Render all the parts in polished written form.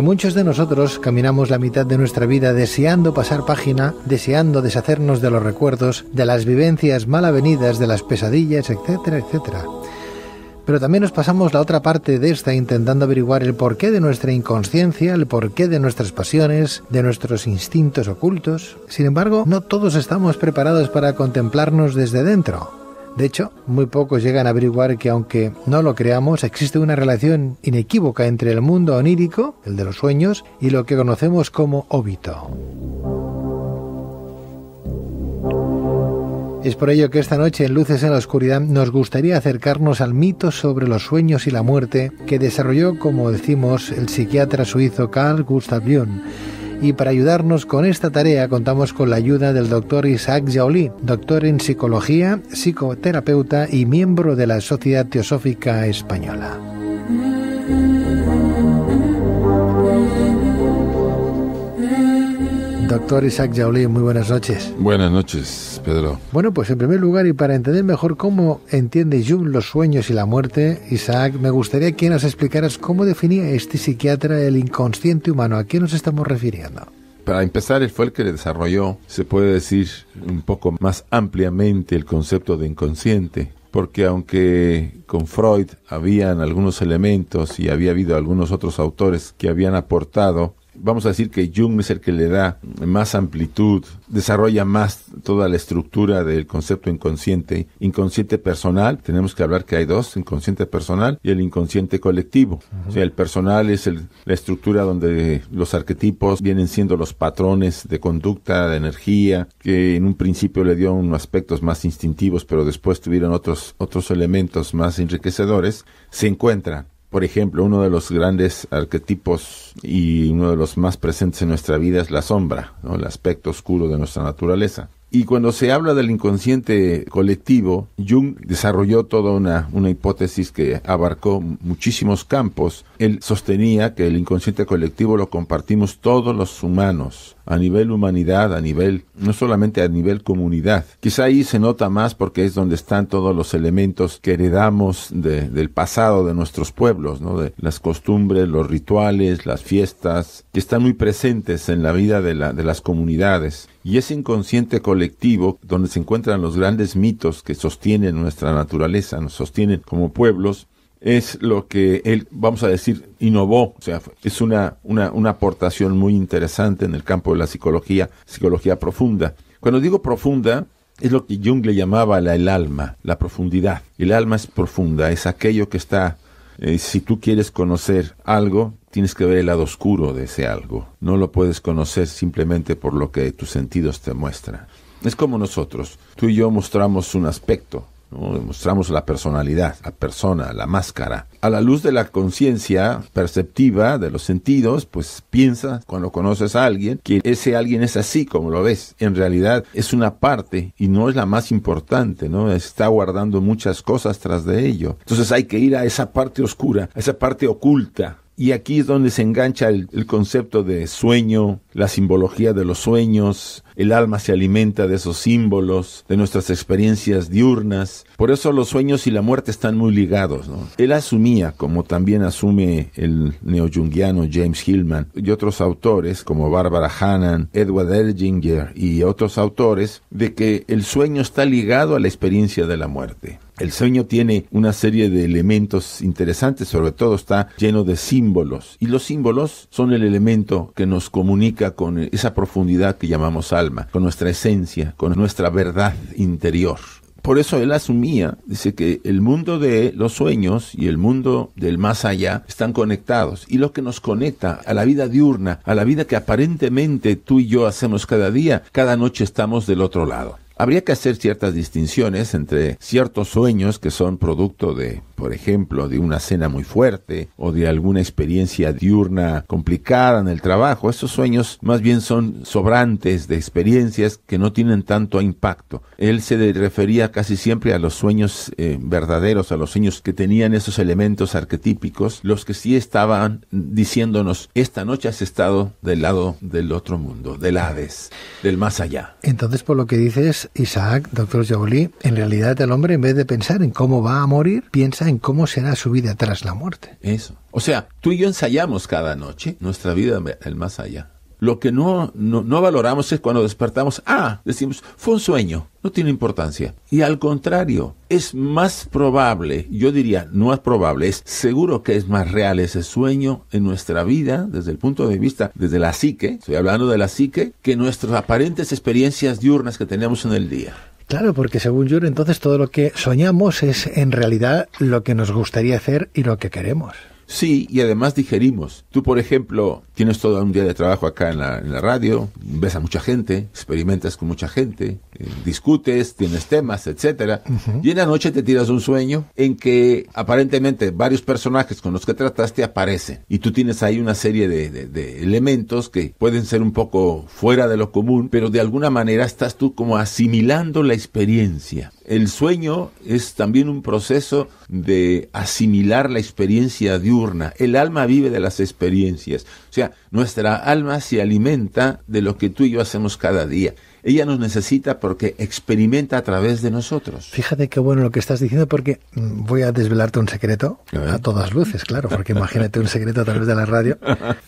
Muchos de nosotros caminamos la mitad de nuestra vida deseando pasar página, deseando deshacernos de los recuerdos, de las vivencias mal avenidas, de las pesadillas, etcétera, etcétera. Pero también nos pasamos la otra parte de esta intentando averiguar el porqué de nuestra inconsciencia, el porqué de nuestras pasiones, de nuestros instintos ocultos. Sin embargo, no todos estamos preparados para contemplarnos desde dentro. De hecho, muy pocos llegan a averiguar que, aunque no lo creamos, existe una relación inequívoca entre el mundo onírico, el de los sueños, y lo que conocemos como óbito. Es por ello que esta noche en Luces en la Oscuridad nos gustaría acercarnos al mito sobre los sueños y la muerte que desarrolló, como decimos, el psiquiatra suizo Carl Gustav Jung. Y para ayudarnos con esta tarea contamos con la ayuda del doctor Isaac Jaulí, doctor en psicología, psicoterapeuta y miembro de la Sociedad Teosófica Española. Doctor Isaac Jaulí, muy buenas noches. Buenas noches, Pedro. Bueno, pues en primer lugar, y para entender mejor cómo entiende Jung los sueños y la muerte, Isaac, me gustaría que nos explicaras cómo definía este psiquiatra el inconsciente humano. ¿A qué nos estamos refiriendo? Para empezar, él fue el que desarrolló, se puede decir un poco más ampliamente, el concepto de inconsciente. Porque aunque con Freud habían algunos elementos y había habido algunos otros autores que habían aportado, vamos a decir que Jung es el que le da más amplitud, desarrolla más toda la estructura del concepto inconsciente. Inconsciente personal, tenemos que hablar que hay dos, inconsciente personal y el inconsciente colectivo. O sea, el personal es la estructura donde los arquetipos vienen siendo los patrones de conducta, de energía, que en un principio le dio unos aspectos más instintivos, pero después tuvieron otros elementos más enriquecedores, se encuentran. Por ejemplo, uno de los grandes arquetipos y uno de los más presentes en nuestra vida es la sombra, ¿no? El aspecto oscuro de nuestra naturaleza. Y cuando se habla del inconsciente colectivo, Jung desarrolló toda una hipótesis que abarcó muchísimos campos. Él sostenía que el inconsciente colectivo lo compartimos todos los humanos, a nivel humanidad, no solamente a nivel comunidad. Quizá ahí se nota más porque es donde están todos los elementos que heredamos del pasado de nuestros pueblos, ¿no? De las costumbres, los rituales, las fiestas, que están muy presentes en la vida de las comunidades. Y ese inconsciente colectivo, donde se encuentran los grandes mitos que sostienen nuestra naturaleza, nos sostienen como pueblos, es lo que él, vamos a decir, innovó. O sea, es una aportación muy interesante en el campo de la psicología profunda. Cuando digo profunda, es lo que Jung le llamaba el alma, la profundidad. El alma es profunda, es aquello que está, si tú quieres conocer algo, tienes que ver el lado oscuro de ese algo. No lo puedes conocer simplemente por lo que tus sentidos te muestran. Es como nosotros. Tú y yo mostramos un aspecto, ¿no? Mostramos la personalidad, la persona, la máscara. A la luz de la conciencia perceptiva de los sentidos, pues piensa, cuando conoces a alguien, que ese alguien es así como lo ves. En realidad es una parte y no es la más importante, ¿no? Está guardando muchas cosas tras de ello. Entonces hay que ir a esa parte oscura, a esa parte oculta. Y aquí es donde se engancha el concepto de sueño, la simbología de los sueños. El alma se alimenta de esos símbolos, de nuestras experiencias diurnas. Por eso los sueños y la muerte están muy ligados, ¿no? Él asumía, como también asume el neojungiano James Hillman y otros autores como Barbara Hannan, Edward Elginger y otros autores, de que el sueño está ligado a la experiencia de la muerte. El sueño tiene una serie de elementos interesantes, sobre todo está lleno de símbolos. Y los símbolos son el elemento que nos comunica con esa profundidad que llamamos alma, con nuestra esencia, con nuestra verdad interior. Por eso él asumía, dice que el mundo de los sueños y el mundo del más allá están conectados. Y lo que nos conecta a la vida diurna, a la vida que aparentemente tú y yo hacemos cada día, cada noche estamos del otro lado. Habría que hacer ciertas distinciones entre ciertos sueños que son producto de, por ejemplo, de una cena muy fuerte o de alguna experiencia diurna complicada en el trabajo. Esos sueños más bien son sobrantes de experiencias que no tienen tanto impacto. Él se refería casi siempre a los sueños verdaderos, a los sueños que tenían esos elementos arquetípicos, los que sí estaban diciéndonos, esta noche has estado del lado del otro mundo, del Hades, del más allá. Entonces, por lo que dices, Isaac, doctor Jaulí, en realidad el hombre, en vez de pensar en cómo va a morir, piensa en en cómo será su vida tras la muerte. Eso. O sea, tú y yo ensayamos cada noche nuestra vida el más allá. Lo que no valoramos es cuando despertamos, decimos, fue un sueño, no tiene importancia. Y al contrario, es más probable, yo diría, no es probable, es seguro que es más real ese sueño en nuestra vida, desde el punto de vista, desde la psique, estoy hablando de la psique, que nuestras aparentes experiencias diurnas que tenemos en el día. Claro, porque según Jung, entonces todo lo que soñamos es en realidad lo que nos gustaría hacer y lo que queremos. Sí, y además digerimos. Tú, por ejemplo, tienes todo un día de trabajo acá en la radio, ves a mucha gente, experimentas con mucha gente, discutes, tienes temas, etcétera. Y en la noche te tiras un sueño en que aparentemente varios personajes con los que trataste aparecen. Y tú tienes ahí una serie de elementos que pueden ser un poco fuera de lo común, pero de alguna manera estás tú como asimilando la experiencia. El sueño es también un proceso de asimilar la experiencia diurna. El alma vive de las experiencias. O sea, nuestra alma se alimenta de lo que tú y yo hacemos cada día. Ella nos necesita porque experimenta a través de nosotros. Fíjate qué bueno lo que estás diciendo, porque voy a desvelarte un secreto a todas luces, claro, porque imagínate un secreto a través de la radio.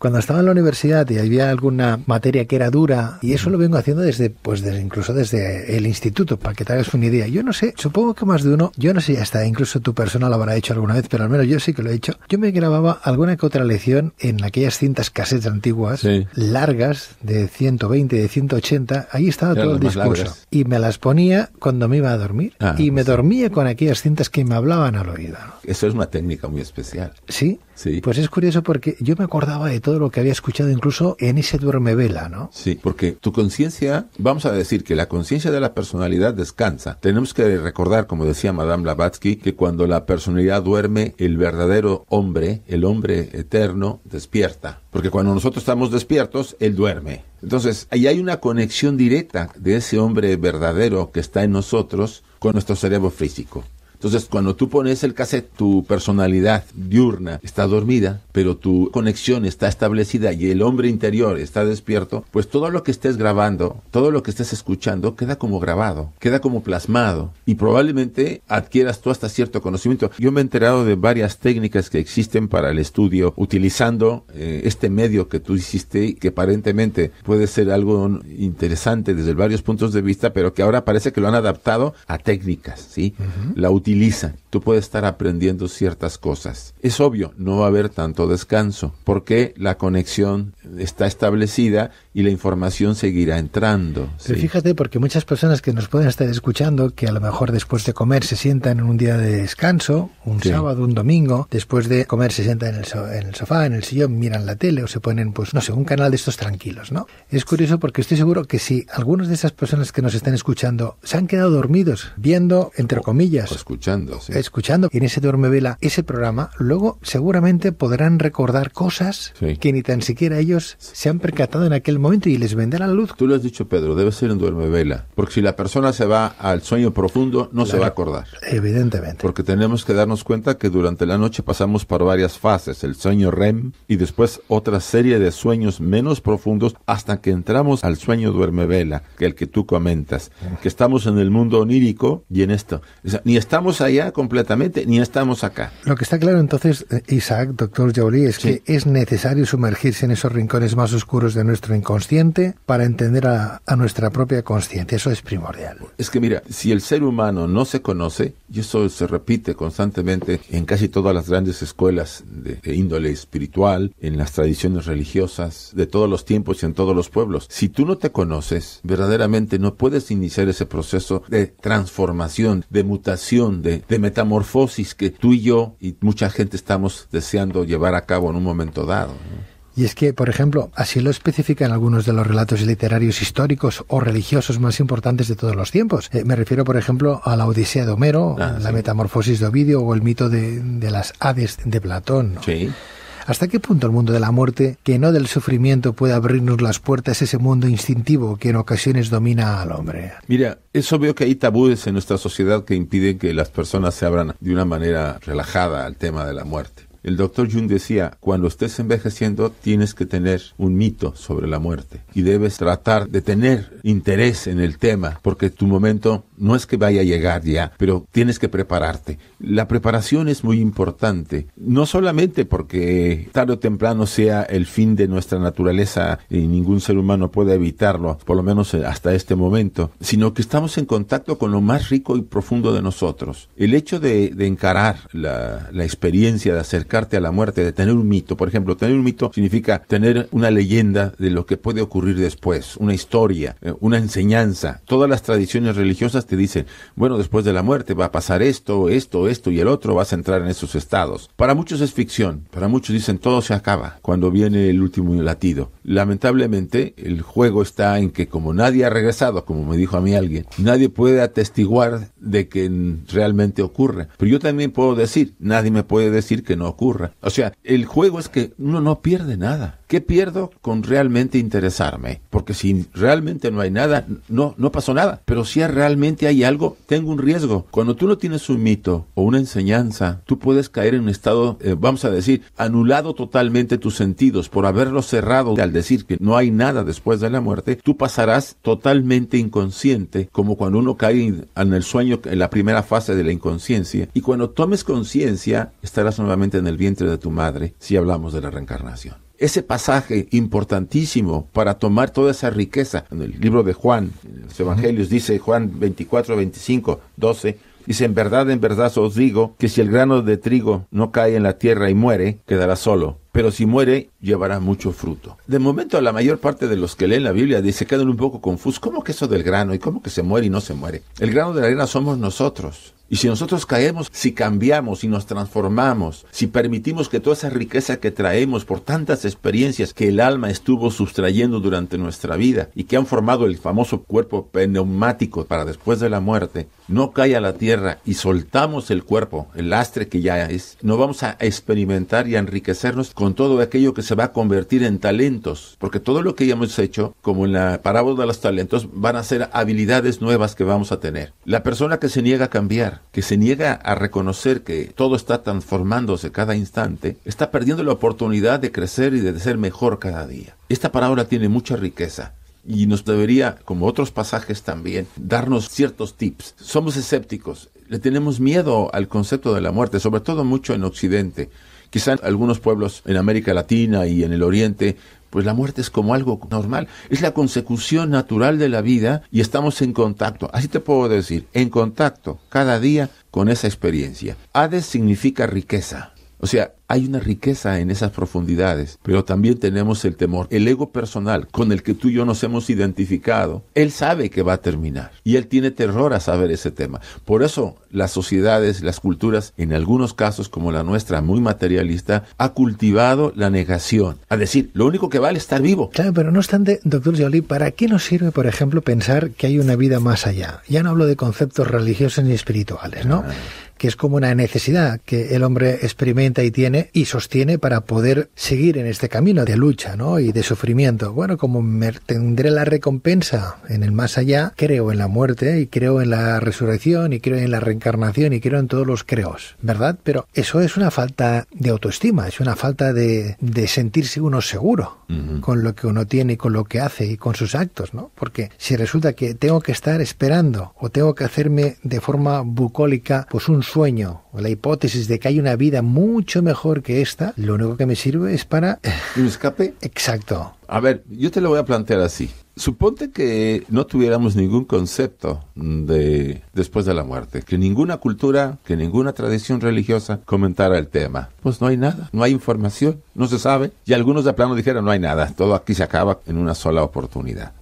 Cuando estaba en la universidad y había alguna materia que era dura, y eso lo vengo haciendo incluso desde el instituto, para que te hagas una idea. Yo no sé, supongo que más de uno, yo no sé si hasta incluso tu persona lo habrá hecho alguna vez, pero al menos yo sí que lo he hecho. Yo me grababa alguna que otra lección en aquellas cintas cassettes antiguas, largas, de 120, de 180, ahí estaba todo el discurso. Y me las ponía cuando me iba a dormir. Y me dormía con aquellas cintas que me hablaban al oído. Eso es una técnica muy especial. ¿Sí? Sí. Pues es curioso porque yo me acordaba de todo lo que había escuchado incluso en ese duermevela, ¿no? Sí, porque tu conciencia, vamos a decir que la conciencia de la personalidad descansa. Tenemos que recordar, como decía Madame Blavatsky, que cuando la personalidad duerme, el verdadero hombre, el hombre eterno, despierta. Porque cuando nosotros estamos despiertos, él duerme. Entonces, ahí hay una conexión directa de ese hombre verdadero que está en nosotros con nuestro cerebro físico. Entonces, cuando tú pones el cassette, tu personalidad diurna está dormida, pero tu conexión está establecida y el hombre interior está despierto, pues todo lo que estés grabando, todo lo que estés escuchando, queda como grabado, queda como plasmado y probablemente adquieras tú hasta cierto conocimiento. Yo me he enterado de varias técnicas que existen para el estudio utilizando este medio que tú hiciste, que aparentemente puede ser algo interesante desde varios puntos de vista, pero que ahora parece que lo han adaptado a técnicas, ¿sí? La utilizan. Tú puedes estar aprendiendo ciertas cosas. Es obvio, no va a haber tanto descanso, porque la conexión está establecida y la información seguirá entrando. Pero fíjate, porque muchas personas que nos pueden estar escuchando, que a lo mejor después de comer se sientan en un día de descanso, un sábado, un domingo, después de comer se sientan en el sofá, en el sillón, miran la tele o se ponen, pues no sé, un canal de estos tranquilos, ¿no? Es curioso porque estoy seguro que si algunas de esas personas que nos están escuchando se han quedado dormidos viendo, entre comillas, escuchando en ese duermevela ese programa, luego seguramente podrán recordar cosas que ni tan siquiera ellos se han percatado en aquel momento y les vendrá la luz. Tú lo has dicho, Pedro, debe ser un duermevela, porque si la persona se va al sueño profundo, no se va a acordar. Evidentemente. Porque tenemos que darnos cuenta que durante la noche pasamos por varias fases, el sueño REM y después otra serie de sueños menos profundos hasta que entramos al sueño duermevela, que el que tú comentas, que estamos en el mundo onírico y en esto. O sea, ni estamos allá completamente, ni estamos acá. Lo que está claro entonces, Isaac, doctor Joly, es que es necesario sumergirse en esos rincones más oscuros de nuestro inconsciente para entender a nuestra propia consciencia. Eso es primordial. Es que mira, si el ser humano no se conoce, y eso se repite constantemente en casi todas las grandes escuelas de índole espiritual, en las tradiciones religiosas, de todos los tiempos y en todos los pueblos. Si tú no te conoces, verdaderamente no puedes iniciar ese proceso de transformación, de mutación, de metamorfosis que tú y yo y mucha gente estamos deseando llevar a cabo en un momento dado, ¿no? Y es que, por ejemplo, así lo especifican algunos de los relatos literarios históricos o religiosos más importantes de todos los tiempos. Me refiero, por ejemplo, a la Odisea de Homero, la Metamorfosis de Ovidio o el mito de las Hades de Platón, ¿no? Sí. ¿Hasta qué punto el mundo de la muerte, que no del sufrimiento, puede abrirnos las puertas a ese mundo instintivo que en ocasiones domina al hombre? Mira, es obvio que hay tabúes en nuestra sociedad que impiden que las personas se abran de una manera relajada al tema de la muerte. El doctor Jung decía, cuando estés envejeciendo tienes que tener un mito sobre la muerte y debes tratar de tener interés en el tema, porque tu momento no es que vaya a llegar ya, pero tienes que prepararte. La preparación es muy importante, no solamente porque tarde o temprano sea el fin de nuestra naturaleza y ningún ser humano puede evitarlo, por lo menos hasta este momento, sino que estamos en contacto con lo más rico y profundo de nosotros. El hecho de encarar la experiencia de acercarte a la muerte, de tener un mito, por ejemplo, tener un mito significa tener una leyenda de lo que puede ocurrir después, una historia, una enseñanza. Todas las tradiciones religiosas te dicen, bueno, después de la muerte va a pasar esto y el otro, vas a entrar en esos estados. Para muchos es ficción, para muchos dicen todo se acaba cuando viene el último latido. Lamentablemente, el juego está en que como nadie ha regresado, como me dijo a mí alguien, nadie puede atestiguar de que realmente ocurre. Pero yo también puedo decir, nadie me puede decir que no ocurra. O sea, el juego es que uno no pierde nada. ¿Qué pierdo con realmente interesarme? Porque si realmente no hay nada, no pasó nada. Pero si realmente hay algo, tengo un riesgo. Cuando tú no tienes un mito o una enseñanza, tú puedes caer en un estado, vamos a decir, anulado totalmente tus sentidos por haberlos cerrado. Al decir que no hay nada después de la muerte, tú pasarás totalmente inconsciente, como cuando uno cae en el sueño, en la primera fase de la inconsciencia. Y cuando tomes conciencia, estarás nuevamente en el vientre de tu madre, si hablamos de la reencarnación. Ese pasaje importantísimo para tomar toda esa riqueza. En el libro de Juan, en los Evangelios, dice Juan 24, 25, 12, dice, en verdad os digo que si el grano de trigo no cae en la tierra y muere, quedará solo. Pero si muere, llevará mucho fruto. De momento, la mayor parte de los que leen la Biblia se quedan un poco confusos. ¿Cómo que eso del grano? ¿Y cómo que se muere y no se muere? El grano de la arena somos nosotros. Y si nosotros caemos, si cambiamos, si nos transformamos, si permitimos que toda esa riqueza que traemos por tantas experiencias que el alma estuvo sustrayendo durante nuestra vida y que han formado el famoso cuerpo pneumático para después de la muerte, no cae a la tierra y soltamos el cuerpo, el lastre que ya es, no vamos a experimentar y a enriquecernos con todo aquello que se va a convertir en talentos, porque todo lo que ya hemos hecho, como en la parábola de los talentos, van a ser habilidades nuevas que vamos a tener. La persona que se niega a cambiar, que se niega a reconocer que todo está transformándose cada instante, está perdiendo la oportunidad de crecer y de ser mejor cada día. Esta parábola tiene mucha riqueza y nos debería, como otros pasajes también, darnos ciertos tips. Somos escépticos, le tenemos miedo al concepto de la muerte, sobre todo mucho en Occidente. Quizá en algunos pueblos en América Latina y en el Oriente, pues la muerte es como algo normal. Es la consecución natural de la vida y estamos en contacto. Así te puedo decir, en contacto cada día con esa experiencia. Hades significa riqueza. O sea, hay una riqueza en esas profundidades, pero también tenemos el temor. El ego personal con el que tú y yo nos hemos identificado, él sabe que va a terminar y él tiene terror a saber ese tema. Por eso las sociedades, las culturas, en algunos casos como la nuestra, muy materialista, ha cultivado la negación. A decir, lo único que vale es estar vivo. Claro, pero no obstante, doctor Joly, ¿para qué nos sirve, por ejemplo, pensar que hay una vida más allá? Ya no hablo de conceptos religiosos ni espirituales, ¿no? Que es como una necesidad que el hombre experimenta y tiene y sostiene para poder seguir en este camino de lucha, ¿no? Y de sufrimiento. Bueno, como tendré la recompensa en el más allá, creo en la muerte y creo en la resurrección y creo en la reencarnación y creo en todos los creos, ¿verdad? Pero eso es una falta de autoestima, es una falta de sentirse uno seguro con lo que uno tiene y con lo que hace y con sus actos, ¿no? Porque si resulta que tengo que estar esperando o tengo que hacerme de forma bucólica pues un sueño o la hipótesis de que hay una vida mucho mejor que esta, lo único que me sirve es para... ¿Un escape? Exacto. A ver, yo te lo voy a plantear así. Suponte que no tuviéramos ningún concepto de después de la muerte, que ninguna cultura, que ninguna tradición religiosa comentara el tema. Pues no hay nada, no hay información, no se sabe. Y algunos de plano dijeron, no hay nada, todo aquí se acaba en una sola oportunidad.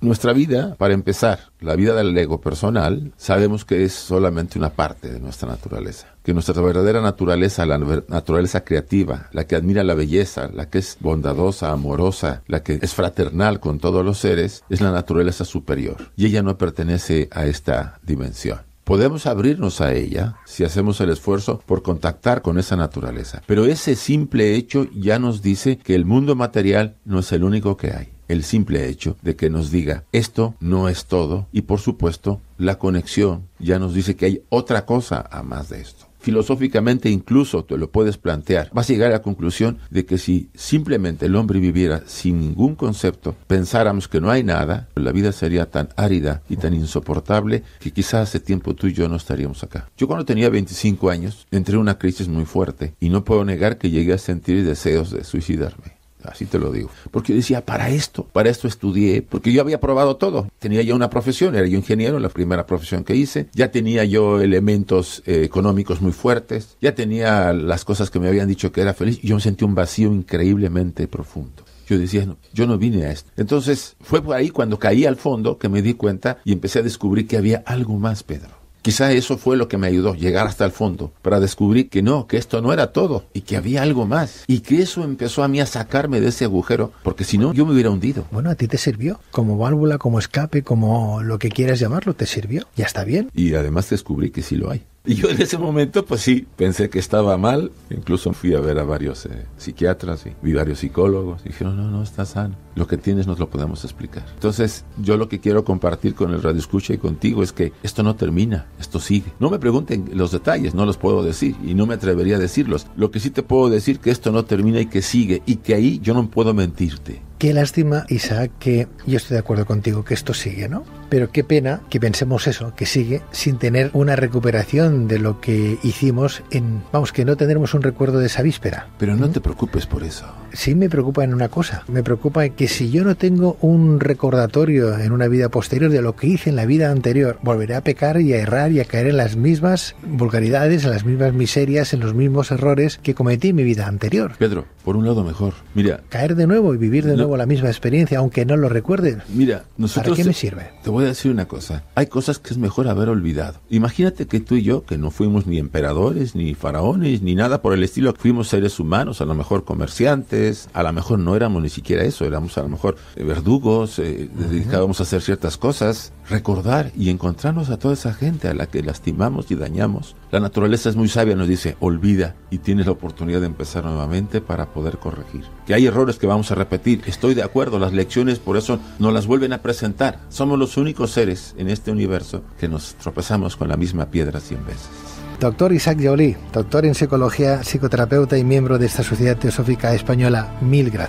Nuestra vida, para empezar, la vida del ego personal, sabemos que es solamente una parte de nuestra naturaleza. Que nuestra verdadera naturaleza, la naturaleza creativa, la que admira la belleza, la que es bondadosa, amorosa, la que es fraternal con todos los seres, es la naturaleza superior. Y ella no pertenece a esta dimensión. Podemos abrirnos a ella si hacemos el esfuerzo por contactar con esa naturaleza. Pero ese simple hecho ya nos dice que el mundo material no es el único que hay. El simple hecho de que nos diga esto no es todo y por supuesto la conexión ya nos dice que hay otra cosa a más de esto. filosóficamente incluso te lo puedes plantear. Vas a llegar a la conclusión de que si simplemente el hombre viviera sin ningún concepto, pensáramos que no hay nada, la vida sería tan árida y tan insoportable que quizás hace tiempo tú y yo no estaríamos acá. Yo cuando tenía 25 años entré en una crisis muy fuerte y no puedo negar que llegué a sentir deseos de suicidarme. Así te lo digo. Porque yo decía, para esto estudié, porque yo había probado todo. Tenía ya una profesión, era yo ingeniero, la primera profesión que hice. Ya tenía yo elementos económicos muy fuertes. Ya tenía las cosas que me habían dicho que era feliz. Y yo me sentí un vacío increíblemente profundo. Yo decía, no, yo no vine a esto. Entonces, fue por ahí cuando caí al fondo que me di cuenta y empecé a descubrir que había algo más, Pedro. Quizá eso fue lo que me ayudó, llegar hasta el fondo, para descubrir que no, que esto no era todo, y que había algo más. Y que eso empezó a mí a sacarme de ese agujero, porque si no, yo me hubiera hundido. Bueno, a ti te sirvió. Como válvula, como escape, como lo que quieras llamarlo, te sirvió. Ya está bien. Y además descubrí que sí lo hay. Y yo en ese momento, pues sí, pensé que estaba mal. Incluso fui a ver a varios psiquiatras y vi varios psicólogos. Y dijeron, no, está sano. Lo que tienes nos lo podemos explicar. Entonces, yo lo que quiero compartir con el radioescucha y contigo es que esto no termina, esto sigue. No me pregunten los detalles, no los puedo decir y no me atrevería a decirlos. Lo que sí te puedo decir que esto no termina y que sigue y que ahí yo no puedo mentirte. Qué lástima, Isaac, que yo estoy de acuerdo contigo que esto sigue, ¿no? Pero qué pena que pensemos eso, que sigue sin tener una recuperación de lo que hicimos que no tendremos un recuerdo de esa víspera. Pero no te preocupes por eso. Sí me preocupa en una cosa, me preocupa que si yo no tengo un recordatorio en una vida posterior de lo que hice en la vida anterior, volveré a pecar y a errar y a caer en las mismas vulgaridades, en las mismas miserias, en los mismos errores que cometí en mi vida anterior. Pedro, por un lado mejor, mira... Caer de nuevo y vivir de nuevo la misma experiencia, aunque no lo recuerde. Mira, nosotros... ¿Para qué me sirve? Te voy a decir una cosa, hay cosas que es mejor haber olvidado. Imagínate que tú y yo, que no fuimos ni emperadores, ni faraones, ni nada por el estilo, fuimos seres humanos, a lo mejor comerciantes, a lo mejor no éramos ni siquiera eso, éramos a lo mejor verdugos, dedicábamos a hacer ciertas cosas, recordar y encontrarnos a toda esa gente a la que lastimamos y dañamos. La naturaleza es muy sabia, nos dice, olvida y tienes la oportunidad de empezar nuevamente para poder corregir. Que hay errores que vamos a repetir, estoy de acuerdo, las lecciones por eso nos las vuelven a presentar. Somos los únicos seres en este universo que nos tropezamos con la misma piedra 100 veces. Doctor Isaac Joly, doctor en psicología, psicoterapeuta y miembro de esta Sociedad Teosófica Española, mil gracias.